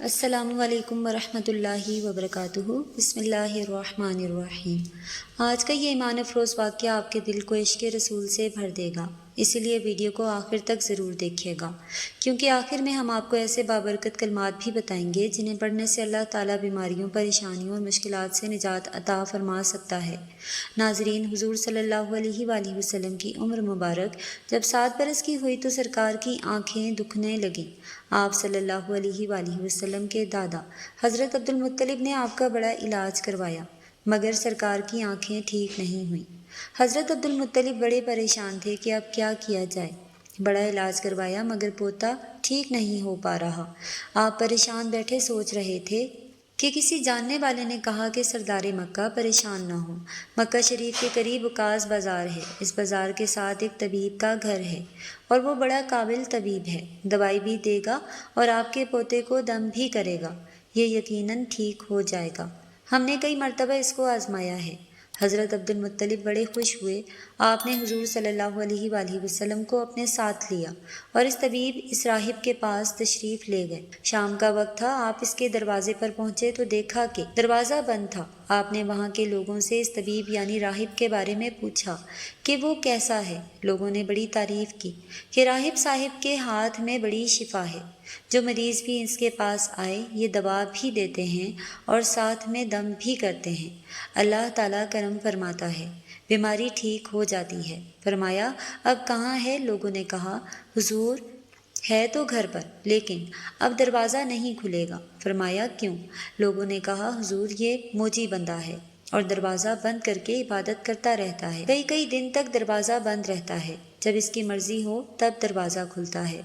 السلام علیکم ورحمۃ اللہ وبرکاتہ۔ بسم اللہ الرحمن الرحیم۔ آج کا یہ ایمان افروز واقعہ آپ کے دل کو عشق رسول سے بھر دے گا، اسی لیے ویڈیو کو آخر تک ضرور دیکھیے گا، کیونکہ آخر میں ہم آپ کو ایسے بابرکت کلمات بھی بتائیں گے جنہیں پڑھنے سے اللہ تعالیٰ بیماریوں، پریشانیوں اور مشکلات سے نجات عطا فرما سکتا ہے۔ ناظرین، حضور صلی اللہ علیہ وآلہ وسلم کی عمر مبارک جب 7 برس کی ہوئی تو سرکار کی آنکھیں دکھنے لگیں۔ آپ صلی اللہ علیہ وآلہ وسلم کے دادا حضرت عبد المطلب نے آپ کا بڑا علاج کروایا، مگر سرکار کی آنکھیں ٹھیک نہیں ہوئیں۔ حضرت عبد المطلب بڑے پریشان تھے کہ اب کیا کیا جائے۔ بڑا علاج کروایا مگر پوتا ٹھیک نہیں ہو پا رہا۔ آپ پریشان بیٹھے سوچ رہے تھے کہ کسی جاننے والے نے کہا کہ سردار مکہ پریشان نہ ہو، مکہ شریف کے قریب عکاظ بازار ہے، اس بازار کے ساتھ ایک طبیب کا گھر ہے اور وہ بڑا قابل طبیب ہے، دوائی بھی دے گا اور آپ کے پوتے کو دم بھی کرے گا، یہ یقیناً ٹھیک ہو جائے گا۔ ہم نے کئی مرتبہ اس کو آزمایا ہے۔ حضرت عبد المطلب بڑے خوش ہوئے۔ آپ نے حضور صلی اللہ علیہ وآلہ وسلم کو اپنے ساتھ لیا اور اس طبیب، اس راہب کے پاس تشریف لے گئے۔ شام کا وقت تھا، آپ اس کے دروازے پر پہنچے تو دیکھا کہ دروازہ بند تھا۔ آپ نے وہاں کے لوگوں سے اس طبیب یعنی راہب کے بارے میں پوچھا کہ وہ کیسا ہے۔ لوگوں نے بڑی تعریف کی کہ راہب صاحب کے ہاتھ میں بڑی شفا ہے، جو مریض بھی اس کے پاس آئے یہ دوا بھی دیتے ہیں اور ساتھ میں دم بھی کرتے ہیں۔ اللہ تعالیٰ کرم فرماتا ہے، بیماری ٹھیک ہو جاتی ہے۔ فرمایا اب کہاں ہے؟ لوگوں نے کہا حضور ہے تو گھر پر، لیکن اب دروازہ نہیں کھلے گا۔ فرمایا کیوں؟ لوگوں نے کہا حضور یہ موجی بندہ ہے اور دروازہ بند کر کے عبادت کرتا رہتا ہے، کئی دن تک دروازہ بند رہتا ہے، جب اس کی مرضی ہو تب دروازہ کھلتا ہے۔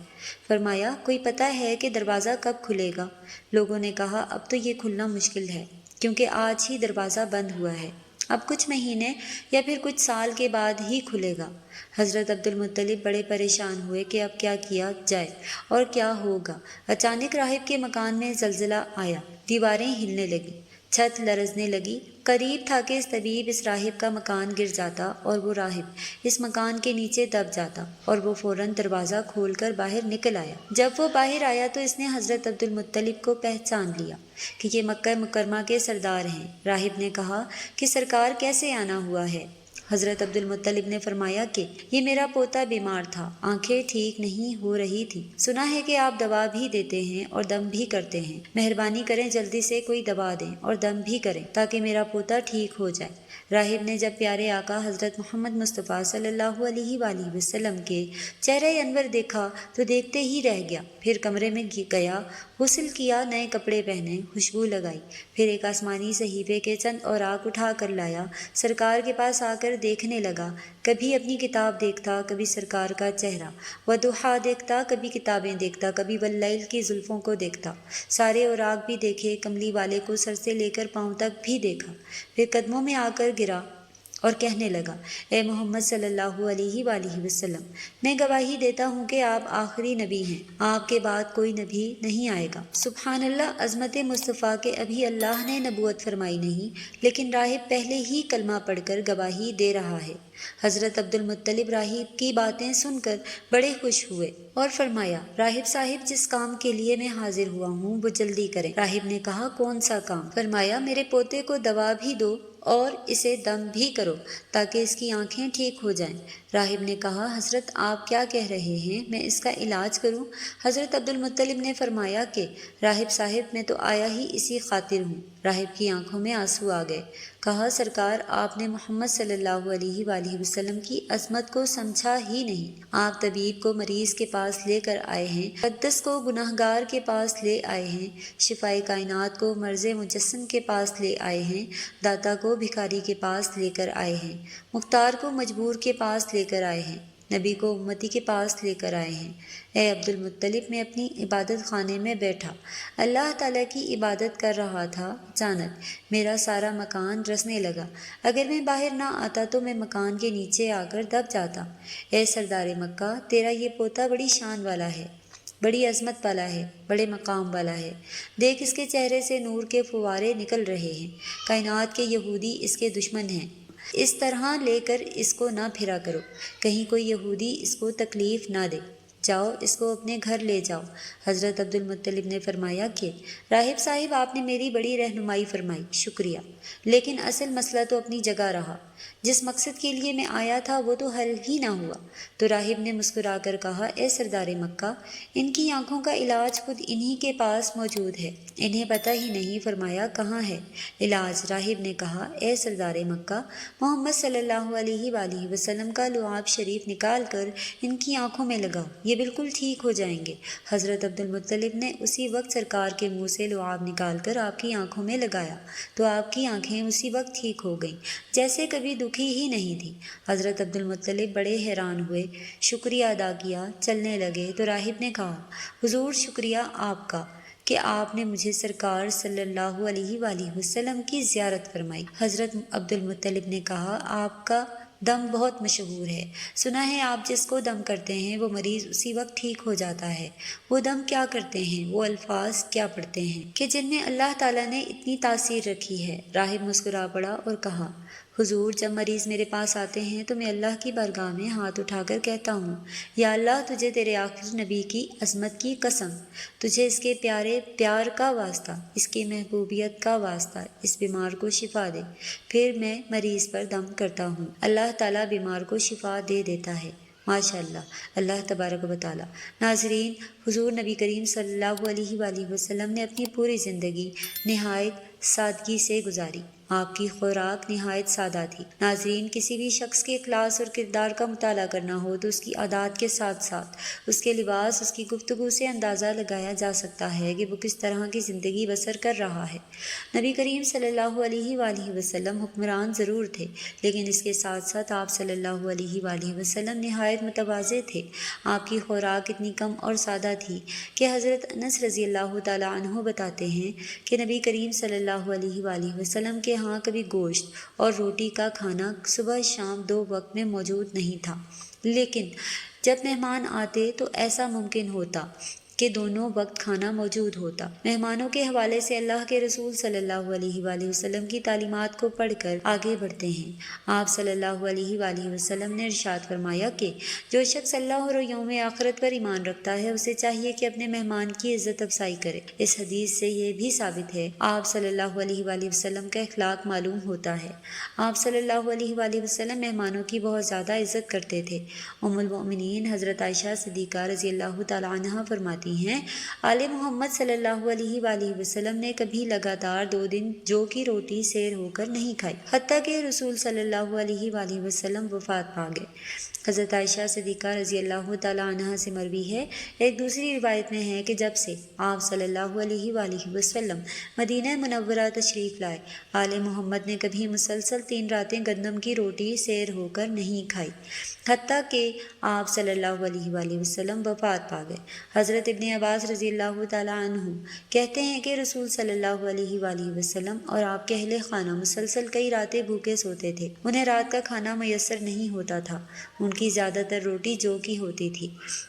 فرمایا کوئی پتہ ہے کہ دروازہ کب کھلے گا؟ لوگوں نے کہا اب تو یہ کھلنا مشکل ہے، کیونکہ آج ہی دروازہ بند ہوا ہے، اب کچھ مہینے یا پھر کچھ سال کے بعد ہی کھلے گا۔ حضرت عبد المطلب بڑے پریشان ہوئے کہ اب کیا کیا جائے اور کیا ہوگا۔ اچانک راہب کے مکان میں زلزلہ آیا، دیواریں ہلنے لگیں، چھت لرزنے لگی۔ قریب تھا کہ اس طبیب، اس راہب کا مکان گر جاتا اور وہ راہب اس مکان کے نیچے دب جاتا، اور وہ فوراً دروازہ کھول کر باہر نکل آیا۔ جب وہ باہر آیا تو اس نے حضرت عبد المطلب کو پہچان لیا کہ یہ مکہ مکرمہ کے سردار ہیں۔ راہب نے کہا کہ سرکار کیسے آنا ہوا ہے؟ حضرت عبد المطلب نے فرمایا کہ یہ میرا پوتا بیمار تھا، آنکھیں ٹھیک نہیں ہو رہی تھی، سنا ہے کہ آپ دوا بھی دیتے ہیں اور دم بھی کرتے ہیں، مہربانی کریں جلدی سے کوئی دوا دیں اور دم بھی کریں تاکہ میرا پوتا ٹھیک ہو جائے۔ راہب نے جب پیارے آقا حضرت محمد مصطفیٰ صلی اللہ علیہ وآلہ وسلم کے چہرہ انور دیکھا تو دیکھتے ہی رہ گیا، پھر کمرے میں گیا، غسل کیا، نئے کپڑے پہنے، خوشبو لگائی، پھر ایک آسمانی صحیفے کے چند اوراق اٹھا کر لایا، سرکار کے پاس آ کر دیکھنے لگا، کبھی اپنی کتاب دیکھتا، کبھی سرکار کا چہرہ، وضحیٰ دیکھتا، کبھی کتابیں دیکھتا، کبھی واللیل کی زلفوں کو دیکھتا، سارے اوراق بھی دیکھے، کملی والے کو سر سے لے کر پاؤں تک بھی دیکھا، پھر قدموں میں آ کر گرا اور کہنے لگا اے محمد صلی اللہ علیہ وآلہ وسلم، میں گواہی دیتا ہوں کہ آپ آخری نبی ہیں، آپ کے بعد کوئی نبی نہیں آئے گا۔ سبحان اللہ، عظمت مصطفیٰ کے ابھی اللہ نے نبوت فرمائی نہیں، لیکن راہب پہلے ہی کلمہ پڑھ کر گواہی دے رہا ہے۔ حضرت عبد المطلب راہب کی باتیں سن کر بڑے خوش ہوئے اور فرمایا راہب صاحب جس کام کے لیے میں حاضر ہوا ہوں وہ جلدی کریں۔ راہب نے کہا کون سا کام؟ فرمایا میرے پوتے کو دوا بھی دو اور اسے دم بھی کرو تاکہ اس کی آنکھیں ٹھیک ہو جائیں۔ راہب نے کہا حضرت آپ کیا کہہ رہے ہیں، میں اس کا علاج کروں؟ حضرت عبد المطلب نے فرمایا کہ راہب صاحب میں تو آیا ہی اسی خاطر ہوں۔ راہب کی آنکھوں میں آنسو آ گئے۔ کہا سرکار آپ نے محمد صلی اللہ علیہ وآلہ وسلم کی عظمت کو سمجھا ہی نہیں۔ آپ طبیب کو مریض کے پاس لے کر آئے ہیں، مقدس کو گناہگار کے پاس لے آئے ہیں، شفائے کائنات کو مرض مجسم کے پاس لے آئے ہیں، داتا کو بھکاری کے پاس لے کر آئے ہیں، مختار کو مجبور کے پاس لے کر آئے ہیں، نبی کو امتی کے پاس لے کر آئے ہیں۔ اے عبد المطلب، میں اپنی عبادت خانے میں بیٹھا اللہ تعالیٰ کی عبادت کر رہا تھا، اچانک میرا سارا مکان رسنے لگا، اگر میں باہر نہ آتا تو میں مکان کے نیچے آ کر دب جاتا۔ اے سردار مکہ، تیرا یہ پوتا بڑی شان والا ہے، بڑی عظمت والا ہے، بڑے مقام والا ہے، دیکھ اس کے چہرے سے نور کے فوارے نکل رہے ہیں، کائنات کے یہودی اس کے دشمن ہیں، اس طرح لے کر اس کو نہ پھرا کرو، کہیں کوئی یہودی اس کو تکلیف نہ دے۔ جاؤ اس کو اپنے گھر لے جاؤ۔ حضرت عبد المطلب نے فرمایا کہ راہب صاحب آپ نے میری بڑی رہنمائی فرمائی، شکریہ، لیکن اصل مسئلہ تو اپنی جگہ رہا، جس مقصد کے لیے میں آیا تھا وہ تو حل ہی نہ ہوا۔ تو راہب نے مسکرا کر کہا، اے سردار مکہ، ان کی آنکھوں کا علاج خود انہی کے پاس موجود ہے، انہیں پتہ ہی نہیں۔ فرمایا کہاں ہے علاج؟ راہب نے کہا، اے سردار مکہ، محمد صلی اللہ علیہ وآلہ وسلم کا لعاب شریف نکال کر ان کی آنکھوں میں لگاؤ، یہ بالکل ٹھیک ہو جائیں گے۔ حضرت عبد المطلب نے اسی وقت سرکار کے منہ سے لعاب نکال کر آپ کی آنکھوں میں لگایا تو آپ کی آنکھیں اسی وقت ٹھیک ہو گئیں، جیسے کبھی دکھی ہی نہیں تھی۔ حضرت عبد المطلب بڑے حیران ہوئے، شکریہ ادا کیا، چلنے لگے تو راہب نے کہا، حضور شکریہ آپ کا کہ آپ نے مجھے سرکار صلی اللہ علیہ وآلہ وسلم کی زیارت فرمائی۔ حضرت عبد المطلب نے کہا، آپ کا دم بہت مشہور ہے، سنا ہے آپ جس کو دم کرتے ہیں وہ مریض اسی وقت ٹھیک ہو جاتا ہے۔ وہ دم کیا کرتے ہیں، وہ الفاظ کیا پڑھتے ہیں کہ جن میں اللہ تعالیٰ نے اتنی تاثیر رکھی ہے؟ راہب مسکرا پڑا اور کہا، حضور جب مریض میرے پاس آتے ہیں تو میں اللہ کی بارگاہ میں ہاتھ اٹھا کر کہتا ہوں، یا اللہ تجھے تیرے آخری نبی کی عظمت کی قسم، تجھے اس کے پیارے پیار کا واسطہ، اس کی محبوبیت کا واسطہ اس بیمار کو شفا دے۔ پھر میں مریض پر دم کرتا ہوں، اللہ تعالیٰ بیمار کو شفا دے دیتا ہے۔ ماشاء اللہ، اللہ تبارک و تعالیٰ۔ ناظرین، حضور نبی کریم صلی اللہ علیہ وآلہ وسلم نے اپنی پوری زندگی نہایت سادگی سے گزاری، آپ کی خوراک نہایت سادہ تھی۔ ناظرین، کسی بھی شخص کے اخلاص اور کردار کا مطالعہ کرنا ہو تو اس کی عادات کے ساتھ ساتھ اس کے لباس، اس کی گفتگو سے اندازہ لگایا جا سکتا ہے کہ وہ کس طرح کی زندگی بسر کر رہا ہے۔ نبی کریم صلی اللہ علیہ وآلہ وسلم حکمران ضرور تھے، لیکن اس کے ساتھ ساتھ آپ صلی اللہ علیہ وآلہ وسلم نہایت متواضع تھے۔ آپ کی خوراک اتنی کم اور سادہ تھی کہ حضرت انس رضی اللہ تعالیٰ عنہ بتاتے ہیں کہ نبی کریم صلی اللہ علیہ وآلہ وسلم کے ہاں کبھی گوشت اور روٹی کا کھانا صبح شام 2 وقت میں موجود نہیں تھا، لیکن جب مہمان آتے تو ایسا ممکن ہوتا کہ دونوں وقت کھانا موجود ہوتا۔ مہمانوں کے حوالے سے اللہ کے رسول صلی اللہ علیہ وآلہ وسلم کی تعلیمات کو پڑھ کر آگے بڑھتے ہیں۔ آپ صلی اللہ علیہ وآلہ وسلم نے ارشاد فرمایا کہ جو شخص اللہ اور یوم آخرت پر ایمان رکھتا ہے اسے چاہیے کہ اپنے مہمان کی عزت افزائی کرے۔ اس حدیث سے یہ بھی ثابت ہے آپ صلی اللہ علیہ وآلہ وسلم کا اخلاق معلوم ہوتا ہے۔ آپ صلی اللہ علیہ وآلہ وسلم مہمانوں کی بہت زیادہ عزت کرتے تھے۔ ام المؤمنین حضرت عائشہ صدیقہ رضی اللہ تعالیٰ عنہا فرماتی ہیں، آل محمد صلی اللہ علیہ وآلہ وسلم نے کبھی لگاتار 2 دن جو کی روٹی سیر ہو کر نہیں کھائی، حتیٰ کہ رسول صلی اللہ علیہ وآلہ وسلم وفات پا گئے۔ حضرت عائشہ صدیقہ رضی اللہ تعالیٰ عنہا سے مروی ہے، ایک دوسری روایت میں ہے کہ جب سے آپ صلی اللہ علیہ وآلہ وسلم مدینہ منورہ تشریف لائے، آل محمد نے کبھی مسلسل 3 راتیں گندم کی روٹی سیر ہو کر نہیں کھائی، حتیٰ کہ آپ صلی اللہ علیہ وآلہ وسلم وفات پا گئے۔ حضرت ابن عباس رضی اللہ تعالیٰ عنہ کہتے ہیں کہ رسول صلی اللہ علیہ وآلہ وسلم اور آپ کے اہل خانہ مسلسل کئی راتیں بھوکے سوتے تھے، انہیں رات کا کھانا میسر نہیں ہوتا تھا، ان کی زیادہ تر روٹی جو کی ہوتی تھی۔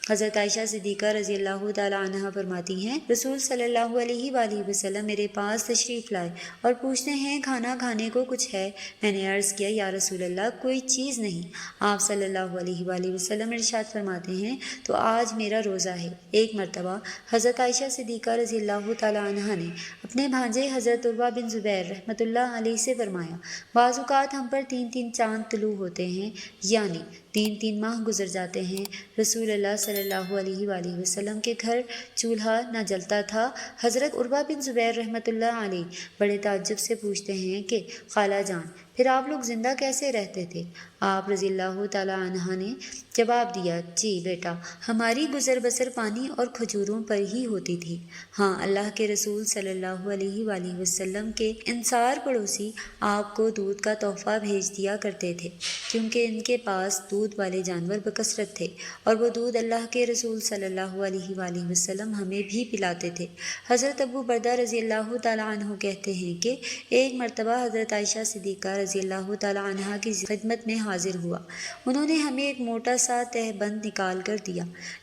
حضرت عائشہ صدیقہ رضی اللہ تعالیٰ عنہا فرماتی ہیں، رسول صلی اللہ علیہ وآلہ وسلم میرے پاس تشریف لائے اور پوچھتے ہیں کھانا کھانے کو کچھ ہے؟ میں نے عرض کیا، یا رسول اللہ کوئی چیز نہیں۔ آپ صلی اللہ علیہ وآلہ وسلم ارشاد فرماتے ہیں، تو آج میرا روزہ ہے۔ ایک مرتبہ حضرت عائشہ صدیقہ رضی اللہ تعالیٰ عنہا نے اپنے بھانجے حضرت عروہ بن زبیر رحمۃ اللہ علیہ سے فرمایا، بعض اوقات ہم پر 3 چاند طلوع ہوتے ہیں، یعنی 3 ماہ گزر جاتے ہیں۔ رسول اللہ صلی اللہ علیہ وآلہ وسلم کے گھر چولہا نہ جلتا تھا۔ حضرت عروہ بن زبیر رحمۃ اللہ علیہ بڑے تعجب سے پوچھتے ہیں کہ خالہ جان، پھر آپ لوگ زندہ کیسے رہتے تھے؟ آپ رضی اللہ تعالیٰ عنہ نے جواب دیا، جی بیٹا، ہماری گزر بسر پانی اور کھجوروں پر ہی ہوتی تھی۔ ہاں، اللہ کے رسول صلی اللہ علیہ وآلہ وسلم کے انصار پڑوسی آپ کو دودھ کا تحفہ بھیج دیا کرتے تھے، کیونکہ ان کے پاس دودھ والے جانور بکثرت تھے اور وہ دودھ اللہ کے رسول صلی اللہ علیہ وآلہ وسلم ہمیں بھی پلاتے تھے۔ حضرت ابو بردہ رضی اللہ تعالیٰ عنہ کہتے ہیں کہ ایک مرتبہ حضرت عائشہ صدیقہ رضی اللہ تعالیٰ عنہ کی خدمت میں حاضر ہوا۔ انہوں نے ہمیں ایک موٹا سا تہبند نکال کر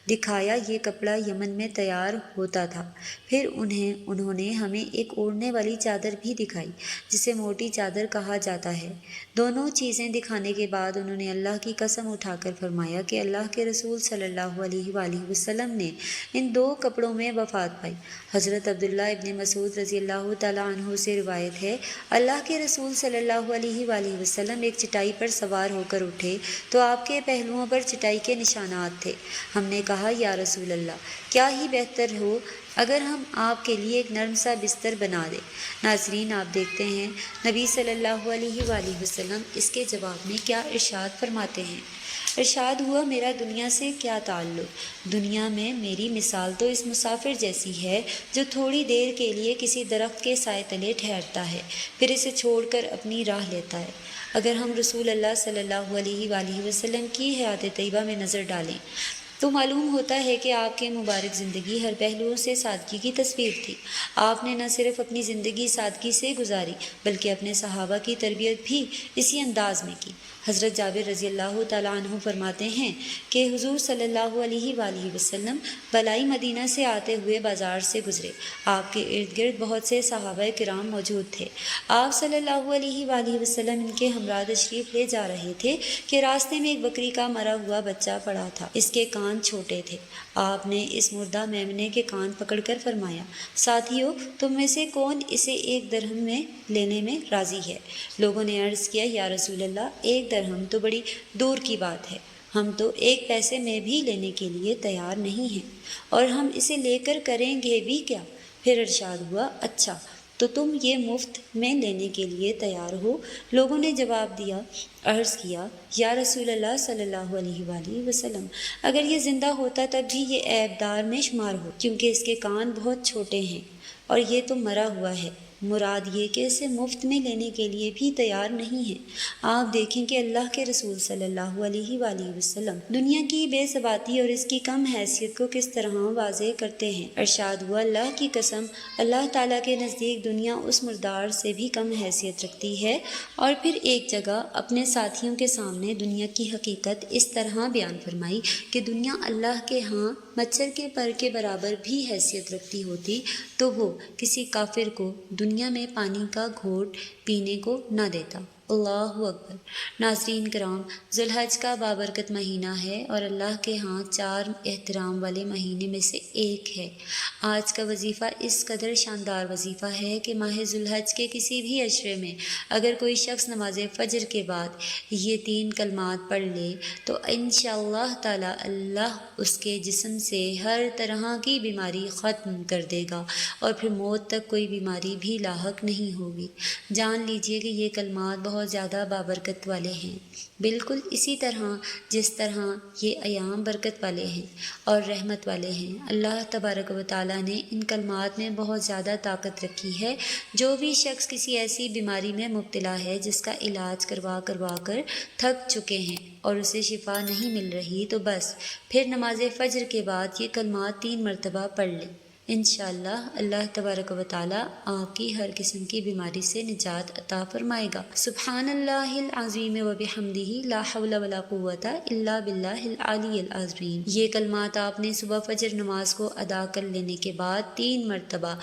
دکھایا، یہ کپڑا یمن میں تیار ہوتا تھا۔ پھر انہوں نے ہمیں ایک اوڑھنے والی چادر بھی دکھائی جسے موٹی چادر کہا جاتا ہے۔ دونوں چیزیں دکھانے کے بعد انہوں نے اللہ کی قسم اٹھا کر فرمایا کہ اللہ کے رسول صلی اللہ علیہ وآلہ وسلم نے ان دو کپڑوں میں وفات پائی۔ حضرت عبداللہ ابن مسعود رضی اللہ تعالیٰ عنہ سے روایت ہے، اللہ کے رسول صلی اللہ علیہ وآلہ وسلم ایک چٹائی پر سوار ہو کر اٹھے تو آپ کے پہلوؤں پر چٹائی کے نشانات تھے۔ ہم نے کہا، یا رسول اللہ، کیا ہی بہتر ہو اگر ہم آپ کے لیے ایک نرم سا بستر بنا دیں۔ ناظرین، آپ دیکھتے ہیں نبی صلی اللہ علیہ وآلہ وسلم اس کے جواب میں کیا ارشاد فرماتے ہیں۔ ارشاد ہوا، میرا دنیا سے کیا تعلق؟ دنیا میں میری مثال تو اس مسافر جیسی ہے جو تھوڑی دیر کے لیے کسی درخت کے سائے تلے ٹھہرتا ہے، پھر اسے چھوڑ کر اپنی راہ لیتا ہے۔ اگر ہم رسول اللہ صلی اللہ علیہ وآلہ وسلم کی حیات طیبہ میں نظر ڈالیں تو معلوم ہوتا ہے کہ آپ کی مبارک زندگی ہر پہلوؤں سے سادگی کی تصویر تھی۔ آپ نے نہ صرف اپنی زندگی سادگی سے گزاری بلکہ اپنے صحابہ کی تربیت بھی اسی انداز میں کی۔ حضرت جابر رضی اللہ تعالیٰ عنہ فرماتے ہیں کہ حضور صلی اللہ علیہ وآلہ وسلم بالائی مدینہ سے آتے ہوئے بازار سے گزرے۔ آپ کے ارد گرد بہت سے صحابہ کرام موجود تھے۔ آپ صلی اللہ علیہ وآلہ وسلم ان کے ہمراہ تشریف لے جا رہے تھے کہ راستے میں ایک بکری کا مرا ہوا بچہ پڑا تھا، اس کے کان چھوٹے تھے۔ آپ نے اس مردہ میمنے کے کان پکڑ کر فرمایا، ساتھیو، تم میں سے کون اسے 1 درہم میں لینے میں راضی ہے؟ لوگوں نے عرض کیا، یا رسول اللہ، 1 درہم تو بڑی دور کی بات ہے، ہم تو 1 پیسے میں بھی لینے کے لیے تیار نہیں ہیں، اور ہم اسے لے کر کریں گے بھی کیا؟ پھر ارشاد ہوا، اچھا تو تم یہ مفت میں لینے کے لیے تیار ہو؟ لوگوں نے جواب دیا، عرض کیا، یا رسول اللہ صلی اللہ علیہ وآلہ وسلم، اگر یہ زندہ ہوتا تب بھی یہ عیب دار میں شمار ہو، کیونکہ اس کے کان بہت چھوٹے ہیں، اور یہ تو مرا ہوا ہے۔ مراد یہ کہ اسے مفت میں لینے کے لیے بھی تیار نہیں ہیں۔ آپ دیکھیں کہ اللہ کے رسول صلی اللہ علیہ وآلہ وسلم دنیا کی بے ثباتی اور اس کی کم حیثیت کو کس طرح واضح کرتے ہیں۔ ارشاد ہوا، اللہ کی قسم، اللہ تعالیٰ کے نزدیک دنیا اس مردار سے بھی کم حیثیت رکھتی ہے۔ اور پھر ایک جگہ اپنے ساتھیوں کے سامنے دنیا کی حقیقت اس طرح بیان فرمائی کہ دنیا اللہ کے ہاں مچھر کے پر کے برابر بھی حیثیت رکھتی ہوتی تو وہ کسی کافر کو دنیا میں پانی کا گھونٹ پینے کو نہ دیتا۔ اللہ اکبر۔ ناظرین کرام، ذو الحج کا بابرکت مہینہ ہے اور اللہ کے ہاں 4 احترام والے مہینے میں سے ایک ہے۔ آج کا وظیفہ اس قدر شاندار وظیفہ ہے کہ ماہ ذو الحج کے کسی بھی عشرے میں اگر کوئی شخص نماز فجر کے بعد یہ 3 کلمات پڑھ لے تو انشاءاللہ تعالی اللہ اس کے جسم سے ہر طرح کی بیماری ختم کر دے گا اور پھر موت تک کوئی بیماری بھی لاحق نہیں ہوگی۔ جان لیجئے کہ یہ کلمات بہت زیادہ بابرکت والے ہیں، بالکل اسی طرح جس طرح یہ ایام برکت والے ہیں اور رحمت والے ہیں۔ اللہ تبارک و تعالیٰ نے ان کلمات میں بہت زیادہ طاقت رکھی ہے۔ جو بھی شخص کسی ایسی بیماری میں مبتلا ہے جس کا علاج کروا کر تھک چکے ہیں اور اسے شفا نہیں مل رہی تو بس پھر نماز فجر کے بعد یہ کلمات 3 مرتبہ پڑھ لیں، انشاءاللہ اللہ تبارک و تعالیٰ آپ کی ہر قسم کی بیماری سے نجات عطا فرمائے گا۔ سبحان اللہ العظیم و بحمدہ، لا حول ولا قوت الا باللہ العلی العظیم۔ یہ کلمات آپ نے صبح فجر نماز کو ادا کر لینے کے بعد 3 مرتبہ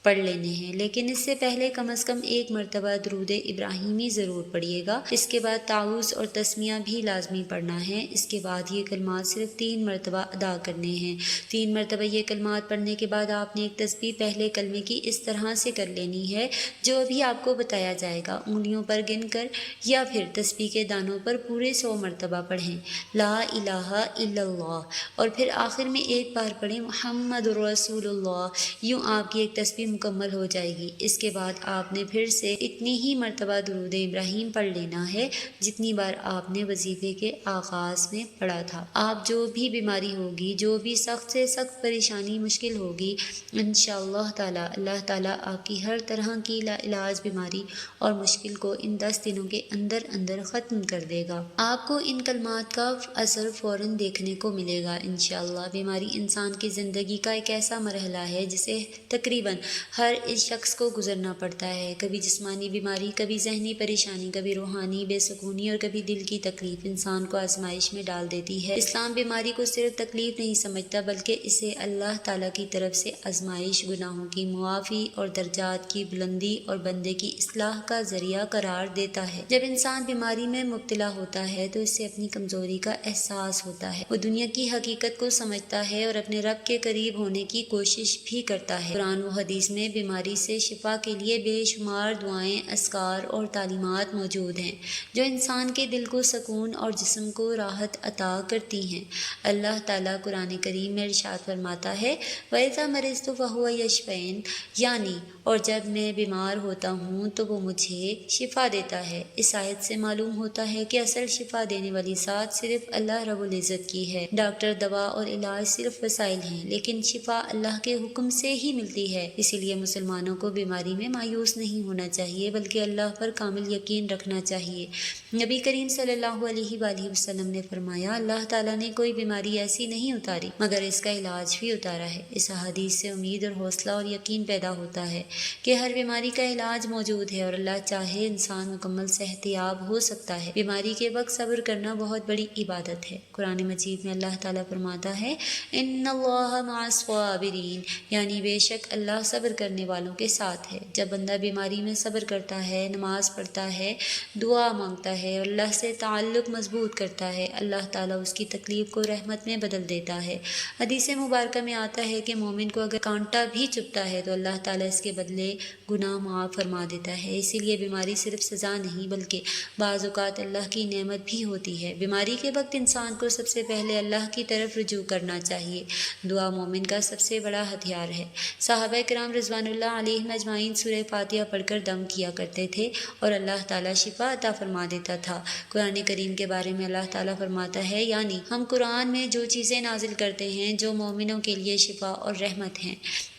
پڑھ لینے ہیں، لیکن اس سے پہلے کم از کم 1 مرتبہ درود ابراہیمی ضرور پڑھیے گا۔ اس کے بعد تعوذ اور تسمیہ بھی لازمی پڑھنا ہے۔ اس کے بعد یہ کلمات صرف 3 مرتبہ ادا کرنے ہیں۔ 3 مرتبہ یہ کلمات پڑھنے کے بعد آپ نے ایک تسبیح پہلے کلمے کی اس طرح سے کر لینی ہے جو ابھی آپ کو بتایا جائے گا، انگلیوں پر گن کر یا پھر تسبیح کے دانوں پر پورے 100 مرتبہ پڑھیں، لا الہ الا اللہ، اور پھر آخر میں ایک بار پڑھیں محمد رسول اللہ۔ یوں آپ کی ایک تسبیح مکمل ہو جائے گی۔ اس کے بعد آپ نے پھر سے اتنی ہی مرتبہ درود ابراہیم پڑھ لینا ہے جتنی بار آپ نے وظیفے کے آغاز میں پڑھا تھا۔ آپ جو بھی بیماری ہوگی، جو بھی سخت سے سخت پریشانی مشکل ہوگی، انشاءاللہ تعالی اللہ تعالیٰ آپ کی ہر طرح کی لا علاج بیماری اور مشکل کو ان 10 دنوں کے اندر اندر ختم کر دے گا۔ آپ کو ان کلمات کا اثر فوراً دیکھنے کو ملے گا انشاءاللہ۔ بیماری انسان کی زندگی کا ایک ایسا مرحلہ ہے جسے تقریباً ہر اس شخص کو گزرنا پڑتا ہے، کبھی جسمانی بیماری، کبھی ذہنی پریشانی، کبھی روحانی بے سکونی اور کبھی دل کی تکلیف انسان کو آزمائش میں ڈال دیتی ہے۔ اسلام بیماری کو صرف تکلیف نہیں سمجھتا بلکہ اسے اللہ تعالیٰ کی طرف سے آزمائش، گناہوں کی معافی اور درجات کی بلندی اور بندے کی اصلاح کا ذریعہ قرار دیتا ہے۔ جب انسان بیماری میں مبتلا ہوتا ہے تو اسے اپنی کمزوری کا احساس ہوتا ہے، وہ دنیا کی حقیقت کو سمجھتا ہے اور اپنے رب کے قریب ہونے کی کوشش بھی کرتا ہے۔ قرآن و حدیث میں بیماری سے شفا کے لیے بے شمار دعائیں، اذکار اور تعلیمات موجود ہیں جو انسان کے دل کو سکون اور جسم کو راحت عطا کرتی ہیں۔ اللہ تعالیٰ قرآن کریم میں ارشاد فرماتا ہے وَإِذَا مَرِضْتُ فَهُوَ يَشْفِينِ، یعنی اور جب میں بیمار ہوتا ہوں تو وہ مجھے شفا دیتا ہے۔ اس آیت سے معلوم ہوتا ہے کہ اصل شفا دینے والی ذات صرف اللہ رب العزت کی ہے۔ ڈاکٹر، دوا اور علاج صرف وسائل ہیں، لیکن شفا اللہ کے حکم سے ہی ملتی ہے۔ اسی لیے مسلمانوں کو بیماری میں مایوس نہیں ہونا چاہیے بلکہ اللہ پر کامل یقین رکھنا چاہیے۔ نبی کریم صلی اللہ علیہ وآلہ وسلم نے فرمایا اللہ تعالیٰ نے کوئی بیماری ایسی نہیں اتاری مگر اس کا علاج بھی اتارا ہے۔ اس حدیث سے امید اور حوصلہ اور یقین پیدا ہوتا ہے کہ ہر بیماری کا علاج موجود ہے اور اللہ چاہے انسان مکمل صحت یاب ہو سکتا ہے۔ بیماری کے وقت صبر کرنا بہت بڑی عبادت ہے۔ قرآن مجید میں اللہ تعالیٰ فرماتا ہے ان اللہ مع الصابرین، یعنی بے شک اللہ صبر کرنے والوں کے ساتھ ہے۔ جب بندہ بیماری میں صبر کرتا ہے، نماز پڑھتا ہے، دعا مانگتا ہے اور اللہ سے تعلق مضبوط کرتا ہے، اللہ تعالیٰ اس کی تکلیف کو رحمت میں بدل دیتا ہے۔ حدیث مبارکہ میں آتا ہے کہ مومن کو اگر کانٹا بھی چبھتا ہے تو اللہ تعالیٰ اس کے بدلے گناہ معاف فرما دیتا ہے۔ اسی لیے بیماری صرف سزا نہیں بلکہ بعض اوقات اللہ کی نعمت بھی ہوتی ہے۔ بیماری کے وقت انسان کو سب سے پہلے اللہ کی طرف رجوع کرنا چاہیے۔ دعا مومن کا سب سے بڑا ہتھیار ہے۔ صحابہ کرام رضوان اللہ علیہم اجمعین سورہ فاتحہ پڑھ کر دم کیا کرتے تھے اور اللہ تعالیٰ شفا عطا فرما دیتا تھا۔ قرآن کریم کے بارے میں اللہ تعالیٰ فرماتا ہے یعنی ہم قرآن میں جو چیزیں نازل کرتے ہیں جو مومنوں کے لیے شفا اور رحمت ہیں،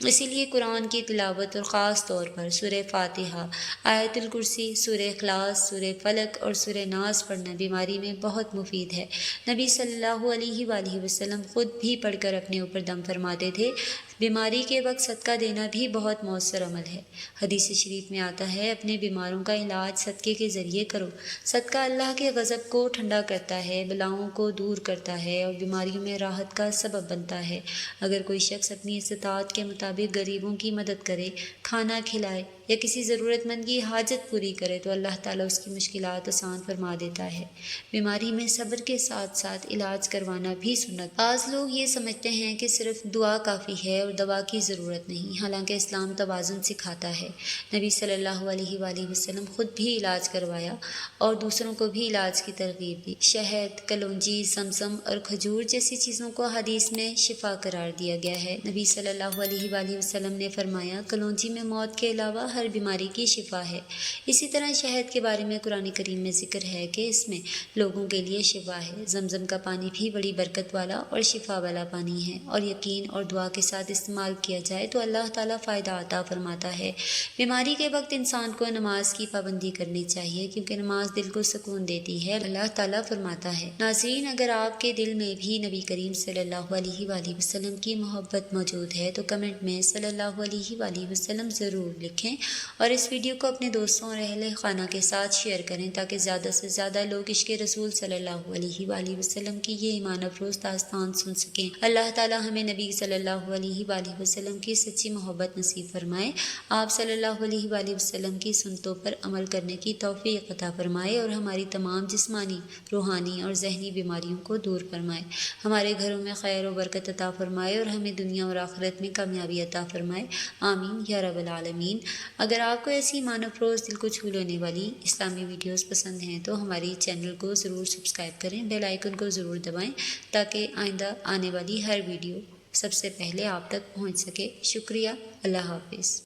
اسی لیے قرآن کی تلاوت اور خاص طور پر سورہ فاتحہ، آیت الکرسی، سورہ اخلاص، سورہ فلق اور سورہ ناس پڑھنا بیماری میں بہت مفید ہے۔ نبی صلی اللہ علیہ وآلہ وسلم خود بھی پڑھ کر اپنے اوپر دم فرماتے تھے۔ بیماری کے وقت صدقہ دینا بھی بہت مؤثر عمل ہے۔ حدیث شریف میں آتا ہے اپنے بیماروں کا علاج صدقے کے ذریعے کرو۔ صدقہ اللہ کے غضب کو ٹھنڈا کرتا ہے، بلاؤں کو دور کرتا ہے اور بیماریوں میں راحت کا سبب بنتا ہے۔ اگر کوئی شخص اپنی استطاعت کے مطابق غریبوں کی مدد کرے، کھانا کھلائے یا کسی ضرورت مند کی حاجت پوری کرے تو اللہ تعالیٰ اس کی مشکلات آسان فرما دیتا ہے۔ بیماری میں صبر کے ساتھ ساتھ علاج کروانا بھی سنت۔ بعض لوگ یہ سمجھتے ہیں کہ صرف دعا کافی ہے اور دوا کی ضرورت نہیں، حالانکہ اسلام توازن سکھاتا ہے۔ نبی صلی اللہ علیہ وآلہ وسلم خود بھی علاج کروایا اور دوسروں کو بھی علاج کی ترغیب دی۔ شہد، کلونجی، زمزم اور کھجور جیسی چیزوں کو حدیث میں شفا قرار دیا گیا ہے۔ نبی صلی اللہ علیہ وآلہ وسلم نے فرمایا کلونجی میں موت کے علاوہ ہر بیماری کی شفا ہے۔ اسی طرح شہد کے بارے میں قرآن کریم میں ذکر ہے کہ اس میں لوگوں کے لیے شفا ہے۔ زمزم کا پانی بھی بڑی برکت والا اور شفا والا پانی ہے اور یقین اور دعا کے ساتھ استعمال کیا جائے تو اللہ تعالیٰ فائدہ عطا فرماتا ہے۔ بیماری کے وقت انسان کو نماز کی پابندی کرنی چاہیے کیونکہ نماز دل کو سکون دیتی ہے۔ اللہ تعالیٰ فرماتا ہے ناظرین اگر آپ کے دل میں بھی نبی کریم صلی اللہ علیہ وآلہ وسلم کی محبت موجود ہے تو کمنٹ میں صلی اللہ علیہ وآلہ وسلم ضرور لکھیں اور اس ویڈیو کو اپنے دوستوں اور اہل خانہ کے ساتھ شیئر کریں تاکہ زیادہ سے زیادہ لوگ عشق رسول صلی اللہ علیہ وآلہ وسلم کی یہ ایمان افروز داستان سن سکیں۔ اللہ تعالیٰ ہمیں نبی صلی اللہ علیہ وآلہ وسلم کی سچی محبت نصیب فرمائے، آپ صلی اللہ علیہ وآلہ وسلم کی سنتوں پر عمل کرنے کی توفیق عطا فرمائے اور ہماری تمام جسمانی، روحانی اور ذہنی بیماریوں کو دور فرمائے، ہمارے گھروں میں خیر و برکت عطا فرمائے اور ہمیں دنیا اور آخرت میں کامیابی عطا فرمائے، آمین یا رب العالمین۔ اگر آپ کو ایسی ایمان افروز دل کو چھو لینے والی اسلامی ویڈیوز پسند ہیں تو ہماری چینل کو ضرور سبسکرائب کریں، بیل آئیکن کو ضرور دبائیں تاکہ آئندہ آنے والی ہر ویڈیو سب سے پہلے آپ تک پہنچ سکے۔ شکریہ، اللہ حافظ۔